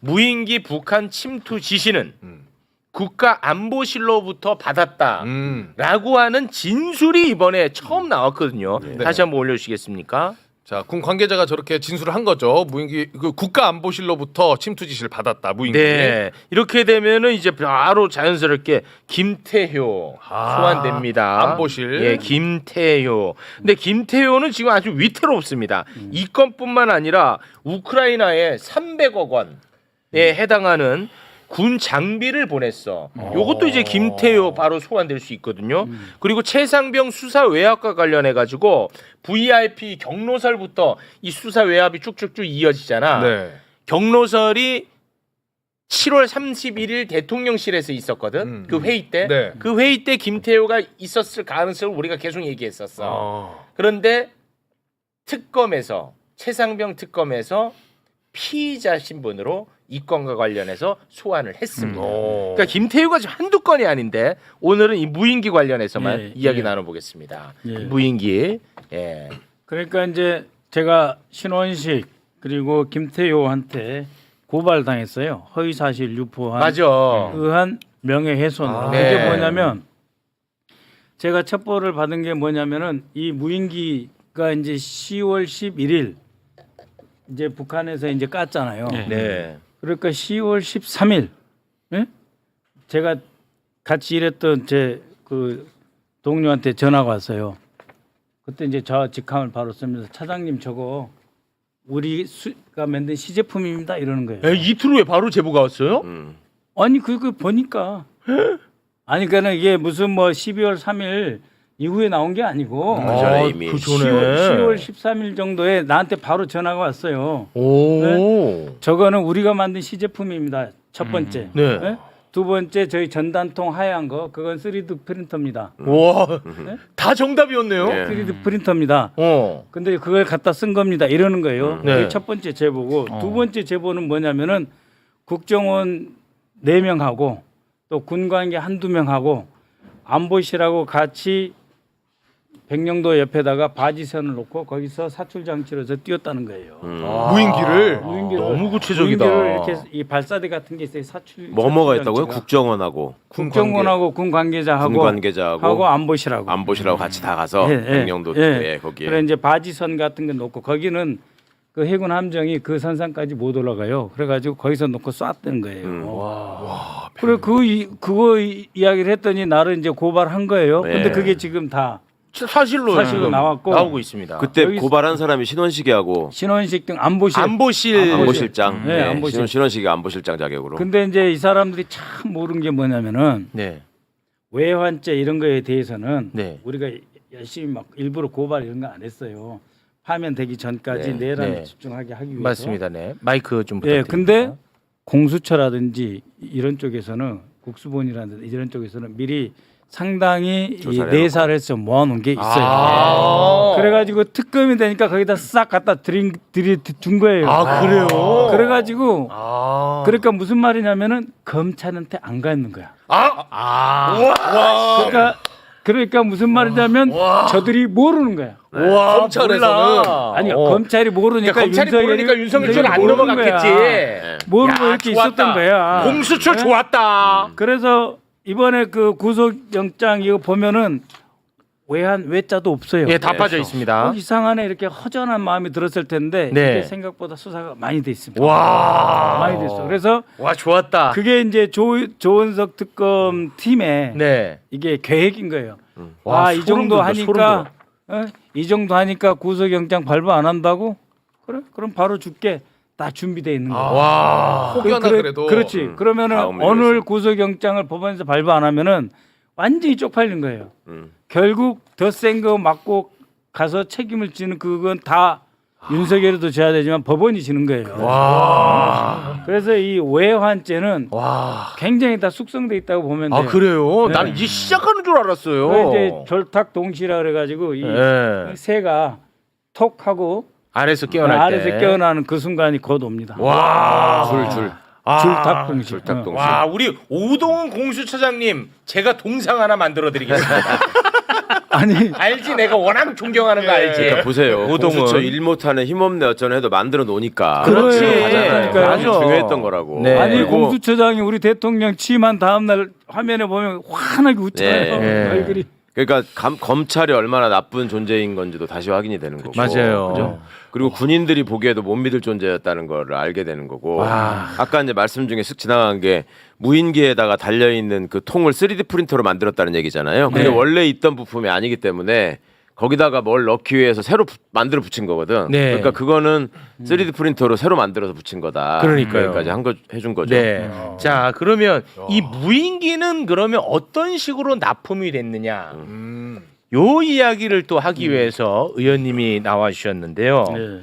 무인기 북한 침투 지시는 국가안보실로부터 받았다라고 하는 진술이 이번에 처음 나왔거든요. 네. 다시 한번 올려주시겠습니까? 자, 군 관계자가 저렇게 진술을 한 거죠. 무인기 그 국가안보실로부터 침투 지시를 받았다. 무인기. 네, 이렇게 되면은 이제 바로 자연스럽게 김태효 소환됩니다. 안보실. 예, 김태효. 근데 김태효는 지금 아주 위태롭습니다. 이 건뿐만 아니라 우크라이나에 300억 원에 해당하는 군 장비를 보냈어. 요것도 이제 김태효 바로 소환될 수 있거든요. 그리고 최상병 수사 외압과 관련해 가지고 VIP 경로설부터 이 수사 외압이 쭉쭉쭉 이어지잖아. 네. 경로설이 7월 31일 대통령실에서 있었거든. 그 회의 때. 네. 그 회의 때 김태효가 있었을 가능성을 우리가 계속 얘기했었어. 그런데 특검에서 최상병 특검에서 피의자 신분으로 이 건과 관련해서 소환을 했습니다. 그러니까 김태효가 지금 한두 건이 아닌데 오늘은 이 무인기 관련해서만 예, 이야기 예. 나눠보겠습니다. 예. 무인기. 예. 그러니까 이제 제가 신원식 그리고 김태효한테 고발당했어요. 허위사실 유포한 맞아. 의한 명예훼손으로. 네. 그게 뭐냐면 제가 첩보를 받은 게 뭐냐면은 이 무인기가 이제 10월 11일 이제 북한에서 이제 깠잖아요. 네. 그러니까 10월 13일 예? 제가 같이 일했던 제 그 동료한테 전화가 왔어요. 그때 이제 저 직함을 바로 쓰면서 차장님 저거 우리가 만든 시제품입니다 이러는 거예요. 에, 이틀 후에 바로 제보가 왔어요? 아니 그거 보니까 아니 그러니까 이게 무슨 뭐 12월 3일 이후에 나온 게 아니고 아, 이미. 그 전에. 10월 13일 정도에 나한테 바로 전화가 왔어요. 오. 저거는 우리가 만든 시제품입니다. 첫 번째. 네. 예? 두 번째 저희 전단통 하얀 거 그건 3D 프린터입니다. 와. 다 정답이었네요. 네. 3D 프린터입니다. 근데 그걸 갖다 쓴 겁니다. 이러는 거예요. 네. 그게 첫 번째 제보고 두 번째 제보는 뭐냐면은 국정원 4명하고 또 군관계 한두 명하고 안보실하고 같이 백령도 옆에다가 바지선을 놓고 거기서 사출 장치로 저 뛰었다는 거예요. 무인기를. 무인기를 너무 구체적이다. 무인기를 이렇게 이 발사대 같은 게 있어요. 사출 뭐뭐가 사출 있다고요? 장치가. 국정원하고 국정원하고 군 관계자하고 군 관계자하고 하고 안보실하고 안보실하고 같이 다 가서 백령도 거기에. 그래 이제 바지선 같은 거 놓고 거기는 그 해군 함정이 그 선상까지 못 올라가요. 그래가지고 거기서 놓고 쐈다는 거예요. 그래 그거 이야기를 했더니 나를 이제 고발한 거예요. 네. 근데 그게 지금 다 사실로 사실로 나왔고 나오고 있습니다. 그때 여기 고발한 사람이 신원식이하고 신원식 등 안보실. 안보실장. 네, 안보실. 신원식이 안보실장 자격으로. 근데 이제 이 사람들이 참 모르는 게 뭐냐면은 네. 외환죄 이런 거에 대해서는 네. 우리가 열심히 막 일부러 고발 이런 거 안 했어요. 파면되기 전까지 네. 내란에 네. 집중하게 하기 위해서. 맞습니다. 네. 마이크 좀 예, 부탁드립니다. 근데 공수처라든지 이런 쪽에서는 국수본이라든지 이런 쪽에서는 미리 상당히 이 조사를 내사를 해서 모아놓은 게 있어요. 아. 그래가지고 특검이 되니까 거기다 싹 갖다 들인 거예요. 아, 그래요? 그래가지고 아. 그러니까 무슨 말이냐면은 검찰한테 안 가 있는 거야. 와. 그러니까 무슨 말이냐면 저들이 모르는 거야. 와, 검찰에서는. 몰라. 아니 어. 검찰이 모르니까 그러니까 검찰이 모르니까 윤석열 쪽은 안 모르는 넘어갔겠지. 거야. 모르고 야, 이렇게 좋았다. 있었던 거야. 공수처 네? 좋았다. 그래서 이번에 그 구속영장 이거 보면은 외자도 없어요. 예, 다 빠져 있습니다. 이상하네 이렇게 허전한 마음이 들었을 텐데 네. 이게 생각보다 수사가 많이 돼 있습니다. 와. 많이 됐어. 그래서 와, 좋았다. 그게 이제 조은석 특검 팀의 네. 이게 계획인 거예요. 와, 와, 이 소름 정도 돋아, 소름 하니까 이 정도 하니까 구속영장 발부 안 한다고? 그래? 그럼 바로 줄게. 다 준비돼 있는 거야. 와. 혹여나 그래도. 그렇지. 그러면은 다음을 오늘 위해서. 구속영장을 법원에서 발부 안 하면은 완전히 쪽팔린 거예요. 결국 더 센 거 맞고 가서 책임을 지는 그건 다 윤석열이도 져야 되지만 법원이 지는 거예요. 와. 그래서 이 외환죄는 와. 굉장히 다 숙성돼 있다고 보면 돼요. 아, 그래요? 네. 나는 이제 시작하는 줄 알았어요. 그 이제 절탁 동시라 그래가지고 이 네. 새가 톡 하고 안에서 깨어날 때. 아래서 깨어나는 그 순간이 곧 옵니다. 와. 줄. 줄탁 동시. 줄탁 동시. 와, 우리 오동훈 공수처장님, 제가 동상 하나 만들어 드리겠습니다. 아니 알지, 내가 워낙 존경하는 거 알지. 그러니까 보세요. 노동은. 공수처 일 못하는 힘없네 어쩌네 해도 만들어 놓으니까. 그렇지. 가잖아요. 그러니까요. 아주 중요했던 거라고. 네. 아니 그리고 공수처장이 우리 대통령 취임한 다음 날 화면에 보면 환하게 웃잖아요. 네. 얼굴이. 그러니까 검찰이 얼마나 나쁜 존재인 건지도 다시 확인이 되는 거고. 맞아요. 그죠? 그리고 군인들이 보기에도 못 믿을 존재였다는 걸 알게 되는 거고. 와. 아까 이제 말씀 중에 쓱 지나간 게 무인기에다가 달려 있는 그 통을 3D 프린터로 만들었다는 얘기잖아요. 근데 네. 원래 있던 부품이 아니기 때문에 거기다가 뭘 넣기 위해서 새로 만들어 붙인 거거든. 네. 그러니까 그거는 3D 프린터로 새로 만들어서 붙인 거다. 그러니까요. 여기까지 한 거 해준 거죠. 네. 자, 그러면 이 무인기는 그러면 어떤 식으로 납품이 됐느냐? 요 이야기를 또 하기 위해서 의원님이 나와 주셨는데요. 네.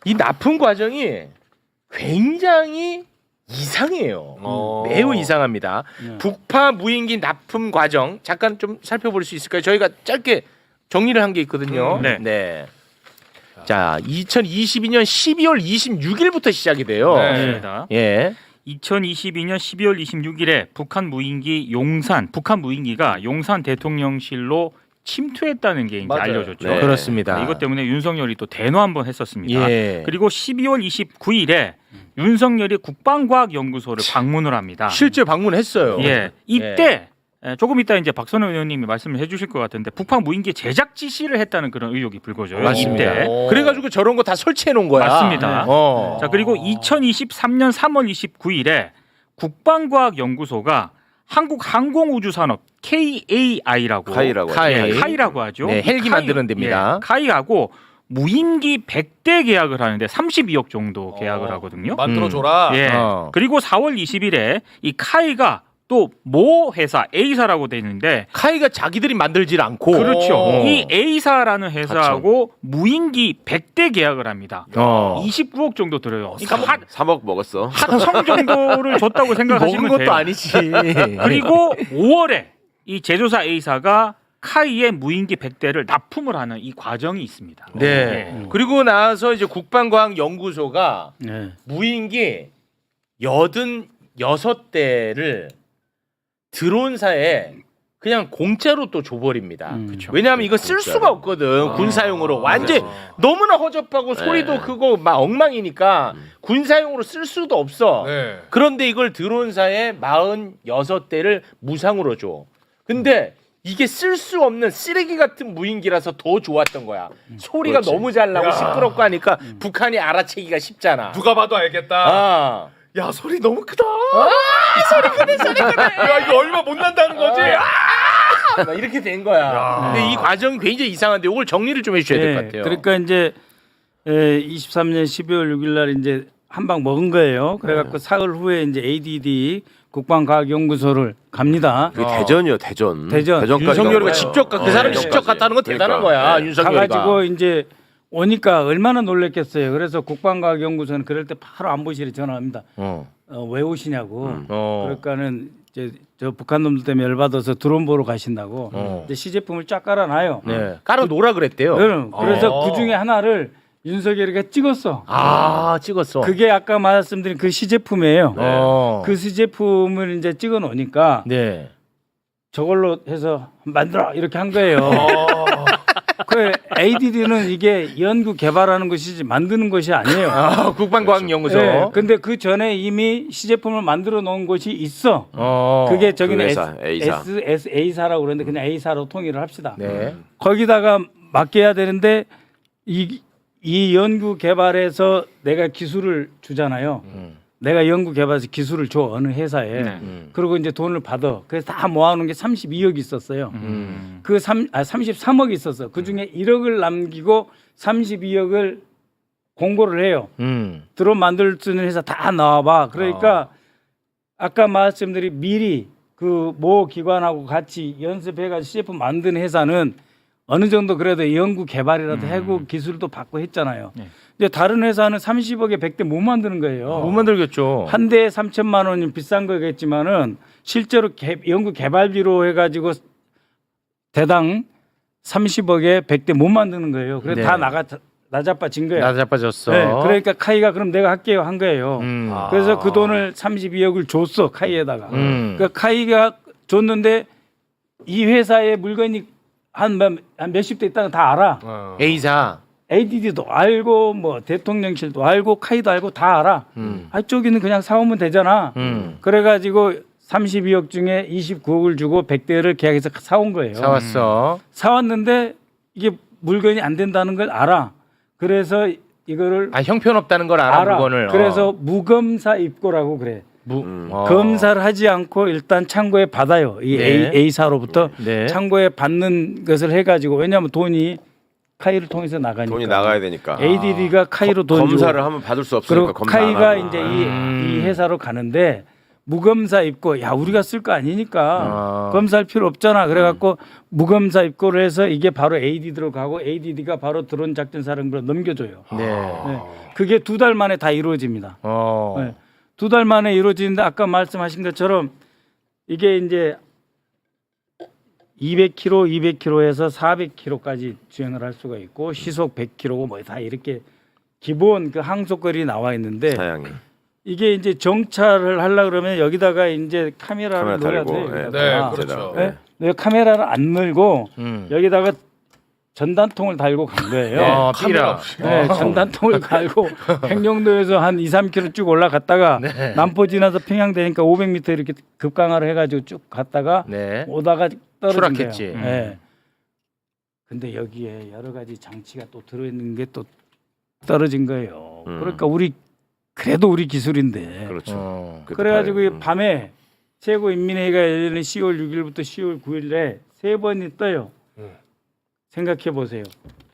이 납품 과정이 굉장히 이상해요. 매우 이상합니다. 네. 북파 무인기 납품 과정 잠깐 좀 살펴볼 수 있을까요? 저희가 짧게 정리를 한 게 있거든요. 네. 자, 2022년 12월 26일부터 시작이 돼요. 네. 맞습니다. 예. 2022년 12월 26일에 북한 무인기가 용산 대통령실로 침투했다는 게 이제 맞아요. 알려졌죠. 네. 그렇습니다. 이것 때문에 윤석열이 또 대노 한번 했었습니다. 예. 그리고 12월 29일에 윤석열이 국방과학연구소를 방문을 합니다. 실제 방문했어요. 예, 이때 조금 이따 이제 박선호 의원님이 말씀을 해주실 것 같은데 북한 무인기 제작 지시를 했다는 그런 의혹이 불거져요. 맞습니다. 이때. 그래가지고 저런 거 다 설치해 놓은 거야. 맞습니다. 어. 자, 그리고 2023년 3월 29일에 국방과학연구소가 한국항공우주산업 KAI라고 카이라고 하죠. 네, 헬기 만드는 데입니다. 카이하고 무인기 100대 계약을 하는데 32억 정도 계약을 하거든요. 만들어 줘라. 예. 그리고 4월 20일에 이 카이가 또 모 회사 A사라고 돼 있는데 카이가 자기들이 만들질 않고. 그렇죠. 어. 이 A사라는 회사하고 무인기 100대 계약을 합니다. 29억 정도 들어요. 그러니까 3억 먹었어. 합성 정도를 줬다고 먹은 생각하시면 것도 돼요. 아니지. 그리고 5월에 이 제조사 A사가 카이의 무인기 100대를 납품을 하는 이 과정이 있습니다. 네. 그리고 나서 이제 국방과학연구소가 네. 무인기 86대를 드론사에 그냥 공짜로 또 줘버립니다. 왜냐하면 이거 쓸 수가 없거든. 군사용으로 완전 너무나 허접하고 소리도 크고 막 엉망이니까 군사용으로 쓸 수도 없어. 네. 그런데 이걸 드론사에 46대를 무상으로 줘. 근데 이게 쓸 수 없는 쓰레기 같은 무인기라서 더 좋았던 거야. 소리가 그렇지. 너무 잘 나고 시끄럽고 하니까 북한이 알아채기가 쉽잖아. 누가 봐도 알겠다. 아. 야 소리 너무 크다. 소리 크네. 야 이거 얼마 못 난다는 거지. 막 이렇게 된 거야. 근데 이 과정이 굉장히 이상한데 이걸 정리를 좀 해주셔야 될 것 같아요. 그러니까 이제 23년 12월 6일 날 이제 한 방 먹은 거예요. 그래갖고 사흘 후에 이제 ADD 국방과학연구소를 갑니다. 그게 대전이요, 대전. 대전. 윤석열이가 직접 그 사람이 직접 갔다는 건 대단한 거야. 네. 윤석열이가. 가가지고 이제 오니까 얼마나 놀랬겠어요. 그래서 국방과학연구소는 그럴 때 바로 안보실에 전화합니다. 왜 오시냐고. 그러니까는 이제 저 북한 놈들 때문에 열받아서 드론 보러 가신다고. 이제 시제품을 쫙 깔아놔요. 네. 깔아 놓으라 그랬대요. 그래서 그 중에 하나를 윤석열이가 찍었어. 아, 찍었어. 그게 아까 말씀드린 그 시제품이에요. 어. 그 시제품을 이제 찍어 놓으니까 네. 저걸로 해서 만들어 이렇게 한 거예요. 그 ADD는 이게 연구 개발하는 것이지 만드는 것이 아니에요. 아, 국방과학연구소. 네, 근데 그 전에 이미 시제품을 만들어 놓은 곳이 있어. 그게 저기는 그 회사, A사. A사라고 그러는데 그냥 A사로 통일을 합시다. 네. 거기다가 맡겨야 되는데 이 연구 개발에서 내가 기술을 주잖아요. 내가 연구 개발해서 기술을 줘 어느 회사에. 그리고 이제 돈을 받아. 그래서 다 모아놓은 게 32억이 있었어요. 그 33억이 있었어. 그 중에 1억을 남기고 32억을 공고를 해요. 드론 만들 수 있는 회사 다 나와봐. 그러니까 아까 말씀드린 미리 그 모 기관하고 같이 연습해가지고 시제품 만든 회사는 어느 정도 그래도 연구 개발이라도 하고 기술도 받고 했잖아요. 이제 다른 회사는 30억에 100대 못 만드는 거예요. 못 만들겠죠. 한 대에 3천만 원이 비싼 거겠지만은 실제로 연구 개발비로 해가지고 대당 30억에 100대 못 만드는 거예요. 그래서 네. 다 나자빠진 거예요. 나자빠졌어. 네, 그러니까 카이가 그럼 내가 할게요 한 거예요. 그래서 그 돈을 32억을 줬어 카이에다가. 그러니까 카이가 줬는데 이 회사의 물건이 한 몇십 대 있다는 거 다 알아. A사. ADD도 알고 뭐 대통령실도 알고 카이도 알고 다 알아. 이쪽에는 그냥 사오면 되잖아. 그래가지고 32억 중에 29억을 주고 100대를 계약해서 사온 거예요. 사왔어. 사왔는데 이게 물건이 안 된다는 걸 알아. 그래서 이거를 아 형편없다는 걸 알아, 물건을. 그래서 무검사 입고라고 그래. 어. 검사를 하지 않고 일단 창고에 받아요. 이 네. A사로부터 네. 창고에 받는 것을 해가지고 왜냐하면 돈이 카이를 통해서 나가니까. 돈이 나가야 되니까. ADD가 카이로 돈 검사를 주고 하면 받을 수 없으니까 그리고 검사 안 카이가 하고. 이제 이 회사로 가는데 무검사 입고 야 우리가 쓸 거 아니니까 아. 검사할 필요 없잖아. 그래갖고 무검사 입고를 해서 이게 바로 ADD로 가고 ADD가 바로 드론 작전 사령부로 넘겨줘요. 네. 네. 그게 2달 만에 다 이루어집니다. 어. 네. 2달 만에 이루어지는데 아까 말씀하신 것처럼 이게 이제 200km, 200km에서 400km까지 주행을 할 수가 있고 시속 100km고 뭐 다 이렇게 기본 그 항속거리 나와 있는데 사양이. 이게 이제 정찰을 하려 그러면 여기다가 이제 카메라를 카메라 넣어야 달고, 돼요. 예. 여기다가. 네, 그렇죠. 네? 네, 카메라를 안 넣고 여기다가 전단통을 달고 간 거예요. 어, 카메라 삐라. 네, 전단통을 갈고 행령도에서 한 2, 3km 쭉 올라갔다가 네. 남포 지나서 평양 되니까 500m 이렇게 급강하를 해가지고 쭉 갔다가 네. 오다가 떨어진 추락했지. 거예요. 네. 근데 여기에 여러 가지 장치가 또 들어있는 게 또 떨어진 거예요. 그러니까 그래도 우리 기술인데. 그렇죠. 어. 그래가지고 이 밤에 최고인민회의가 열리는 10월 6일부터 10월 9일에 3번이 떠요. 생각해 보세요.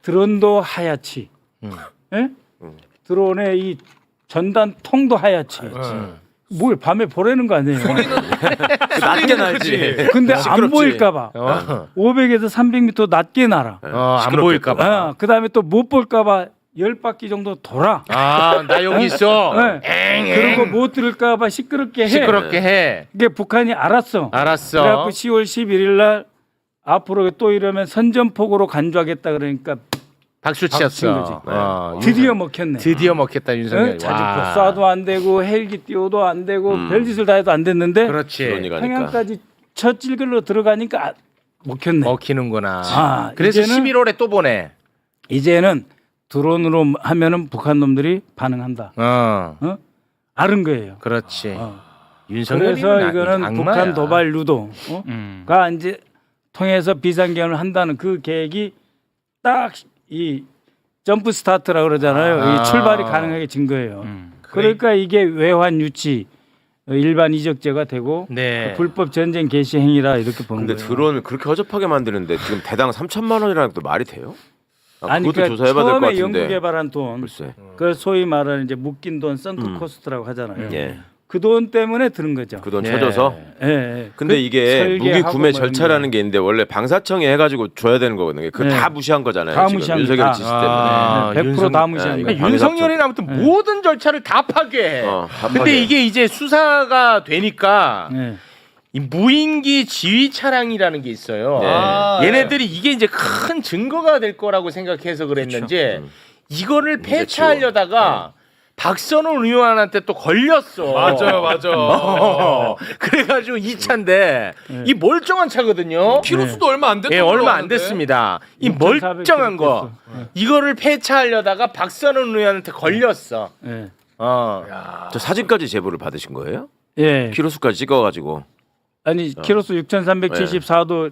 드론도 하얗지. 예? 드론의 이 전단통도 하얗지. 뭘 밤에 보라는 거 아니에요. 낮게 날지. 근데 안 시끄럽지. 보일까봐. 어. 500에서 300m 낮게 날아. 안 보일까 봐. 그다음에 또 못 볼까봐 10바퀴 정도 돌아. 아, 나 여기 있어. 네. 그리고 못 들을까봐 시끄럽게 해. 시끄럽게 해. 이게 북한이 알았어. 알았어. 그래갖고 10월 11일 날 앞으로 또 이러면 선전포고로 간주하겠다 그러니까 박수 박수 친 치었어. 거지. 어, 드디어 먹혔네. 드디어 먹겠다 윤석열. 응? 자주포 쏴도 안 되고 헬기 띄워도 안 되고 별짓을 다 해도 안 됐는데 그렇지. 드론이 가니까. 평양까지 첫 찔글로 들어가니까 먹혔네. 먹히는구나. 아, 그래서 이제는- 11월에 또 보내. 이제는 드론으로 하면은 북한 놈들이 반응한다. 어. 알은 거예요. 그렇지. 어. 윤석열이 그래서 이거는 북한 도발 유도가 이제 통해서 비상경을 한다는 그 계획이 딱 이 점프 스타트라고 그러잖아요. 아. 이 출발이 가능하게 거예요. 그러니까 이게 외환 유치 일반 이적죄가 되고 네. 불법 전쟁 개시 행위라 이렇게 보는 근데 거예요. 드론을 그렇게 허접하게 만드는데 지금 대당 3천만 원이라는 것도 말이 돼요? 아니 그것도 그러니까 조사해봐야 될 것 처음에 같은데. 연구 개발한 돈, 글쎄. 그 소위 말하는 이제 묶인 돈, 썬크 코스트라고 하잖아요. 예. 그 돈 때문에 드는 거죠. 그 돈 네. 쳐줘서. 예, 예. 근데 그 이게 설계하고 무기 구매 뭐 절차라는 게 있는데 원래 방사청이 해가지고 줘야 되는 거거든요. 그거 네. 다 무시한 거잖아요. 다 지금 무시한 윤석열 거다. 지시 때문에. 아. 100%다 무시한 아, 거예요. 이거 윤석열이는 아무튼 모든 절차를 다 파괴해. 다 근데 파괴해. 이게 이제 수사가 되니까 예. 이 무인기 지휘 차량이라는 게 있어요. 네. 아, 얘네들이 이게 이제 큰 증거가 될 거라고 생각해서 그랬는지 이거를 폐차하려다가 박선원 의원한테 또 걸렸어. 맞아요. 그래가지고 이 차인데 이 멀쩡한 차거든요. 키로수도 얼마 안 됐던 예, 걸로 얼마 안 아는데. 됐습니다. 이 6,400 멀쩡한 거 이거를 폐차하려다가 박선원 의원한테 걸렸어. 예. 저 사진까지 제보를 받으신 거예요? 예. 키로수까지 찍어가지고. 아니 키로수 6,374도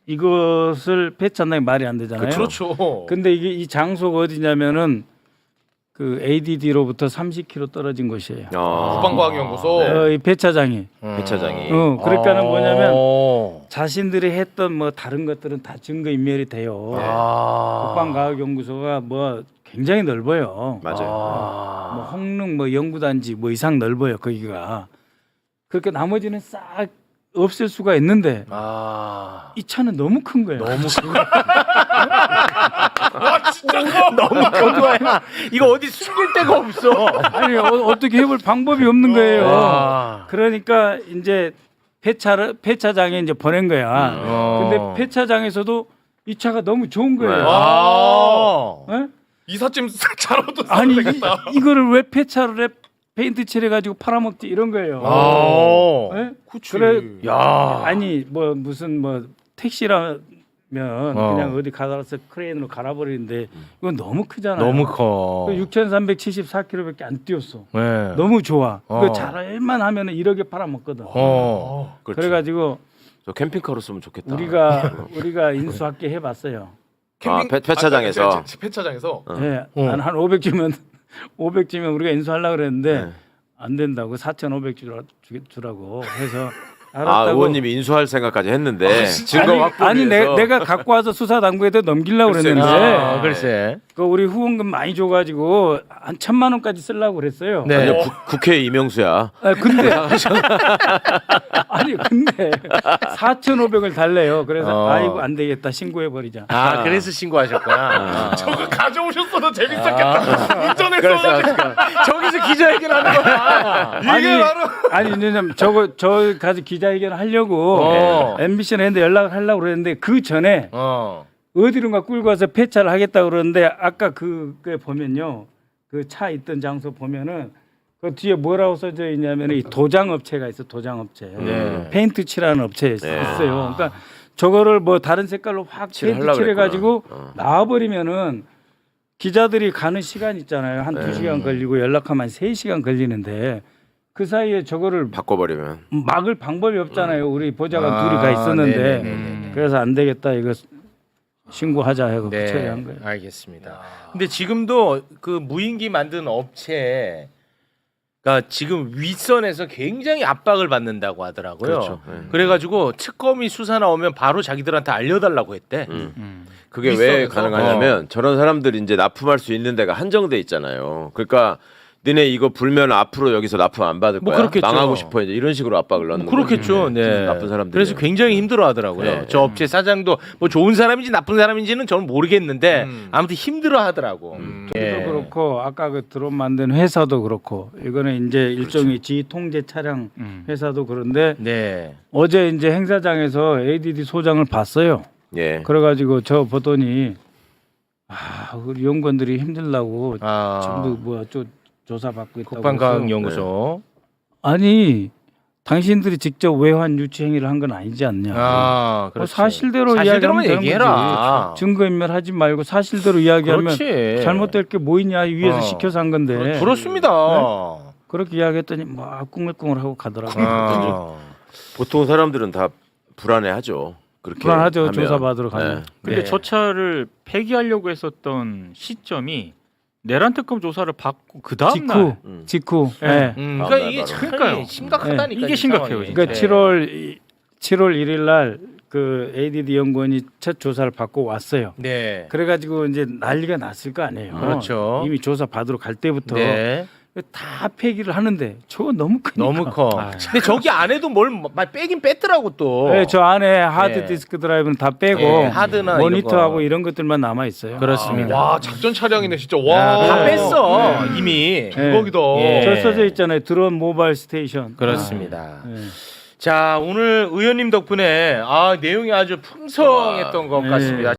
이것을 폐차한다는 게 말이 안 되잖아요. 그렇죠. 근데 이게 이 장소가 어디냐면은 그 ADD로부터 30km 떨어진 곳이에요. 국방과학연구소. 이 폐차장이. 배차장이. 그러니까는 뭐냐면 어. 자신들이 했던 뭐 다른 것들은 다 증거 인멸이 돼요. 아. 국방과학연구소가 뭐 굉장히 넓어요. 맞아요. 뭐 홍릉 뭐 연구단지 뭐 이상 넓어요 거기가. 그러니까 나머지는 싹 없앨 수가 있는데 아. 이 차는 너무 큰 거예요. 너무 큰 거야. 너무 큰 거야. 이거 어디 숨길 데가 없어. 아니 어떻게 해볼 방법이 없는 거예요. 와. 그러니까 이제 폐차장에 이제 보낸 거야. 근데 폐차장에서도 이 차가 너무 좋은 거예요. 아. 예? 이삿짐 잘 얻어 아니 되겠다. 이거를 왜 폐차를 해? 페인트 칠해가지고 팔아먹지 이런 거예요. 아. 예? 그치. 그래. 야. 아니 뭐 무슨 뭐 택시라 그냥 어디 가다라서 크레인으로 갈아버리는데 이건 너무 크잖아요. 너무 커. 6,374km밖에 안 뛰었어. 네. 너무 좋아. 어. 그 잘만 하면 1억에 팔아먹거든. 그렇죠. 그래가지고 저 캠핑카로 쓰면 좋겠다. 우리가 인수학계 해봤어요. 폐차장에서. 폐차장에서. 예, 한 500주면 500주면 우리가 인수하려고 그랬는데 네. 안 된다고 4,500 주라고 해서 아, 알았다고. 의원님이 인수할 생각까지 했는데 증거 확보를 아니 위해서. 내가 갖고 와서 수사 당국에다 넘기려고 글쎄, 그랬는데 아, 글쎄. 그 우리 후원금 많이 줘가지고 한 1,000만 원까지 쓰려고 그랬어요. 네. 완전 국회 이명수야. 아, 근데 아니 근데 4,500을 달래요. 그래서 아이고 안 되겠다 신고해 버리자. 아, 그래서 신고하셨구나. 저거 가져오셨어도 재밌었겠다. 운전해서. 저기서 기자회견하는 거야. 이게 바로 아니 왜냐면 저 가서 기자회견 하려고 MBC는 했는데 연락을 하려고 그랬는데 그 전에 어디론가 끌고 와서 폐차를 하겠다고 그러는데 아까 그게 보면요. 그 차 있던 장소 보면은 그 뒤에 뭐라고 써져 있냐면 이 도장 업체가 있어. 도장 업체. 네. 페인트 칠하는 업체 있어요. 그러니까 저거를 뭐 다른 색깔로 확 페인트 칠해 가지고 나와 버리면은 기자들이 가는 시간 있잖아요. 한 2시간 걸리고 연락하면 한 3시간 걸리는데 그 사이에 저거를 바꿔버리면. 막을 방법이 없잖아요. 우리 보좌관 둘이 가 있었는데 네네네네. 그래서 안 되겠다 이거 신고하자 해서 네, 처리한 거예요. 알겠습니다. 근데 지금도 그 무인기 만드는 업체가 지금 윗선에서 굉장히 압박을 받는다고 하더라고요. 그렇죠. 그래가지고 특검이 수사 나오면 바로 자기들한테 알려달라고 했대. 그게 윗선에서? 왜 가능하냐면 저런 사람들이 이제 납품할 수 있는 데가 한정돼 있잖아요. 그러니까 니네 이거 불면 앞으로 여기서 납품 안 받을 뭐 거야. 그렇겠죠. 망하고 싶어 이제 이런 식으로 압박을 넣는 거죠. 그렇겠죠. 네. 나쁜 사람들. 그래서 굉장히 힘들어하더라고요. 네. 저 업체 사장도 뭐 좋은 사람인지 나쁜 사람인지는 저는 모르겠는데 아무튼 힘들어하더라고. 예. 도 그렇고 아까 그 드론 만든 회사도 그렇고 이거는 이제 일종의 지휘통제 차량 회사도 그런데 네. 어제 이제 행사장에서 ADD 소장을 봤어요. 예. 그래가지고 저 보더니 우리 연구원들이 힘들다고 아. 전부 뭐야 조사 받고 있다고. 국방과학연구소. 아니 당신들이 직접 외환 유치 행위를 한 건 아니지 않냐. 아, 그렇지. 사실대로 사실대로만 이야기하면 되는 얘기해라. 거지. 증거인멸하지 말고 사실대로 이야기하면 그렇지. 잘못될 게 뭐 있냐 위에서 어. 시켜서 한 건데. 그렇습니다. 그렇게 이야기했더니 막 꿍얼꿍얼하고 가더라고요. 아. 보통 사람들은 다 불안해하죠. 그렇게 불안하죠. 하면. 조사받으러 가면. 네. 근데 네. 저 차를 폐기하려고 했었던 시점이 내란 특검 조사를 받고 그 다음 날 직후. 네. 네. 그러니까 맞아요, 이게 맞아요. 참 그러니까요. 심각하다니까. 이게 이 심각해요, 상황이. 진짜. 그러니까 네. 7월 1일 날 그 ADD 연구원이 첫 조사를 받고 왔어요. 네. 그래가지고 이제 난리가 났을 거 아니에요. 그렇죠. 이미 조사 받으러 갈 때부터 네. 다 폐기를 하는데 저거 너무 크니까. 너무 커. 근데 저기 안에도 뭘 빼긴 뺐더라고 또. 네, 저 안에 하드 네. 디스크 드라이브는 다 빼고 네, 하드나 모니터하고 이런 이런 것들만 남아 있어요. 그렇습니다. 와 작전 차량이네 진짜. 거. 와. 다 뺐어 이미. 대박이다. 예. 저 써져 있잖아요. 드론 모바일 스테이션. 그렇습니다. 네. 자 오늘 의원님 덕분에 내용이 아주 풍성했던 것 네. 같습니다.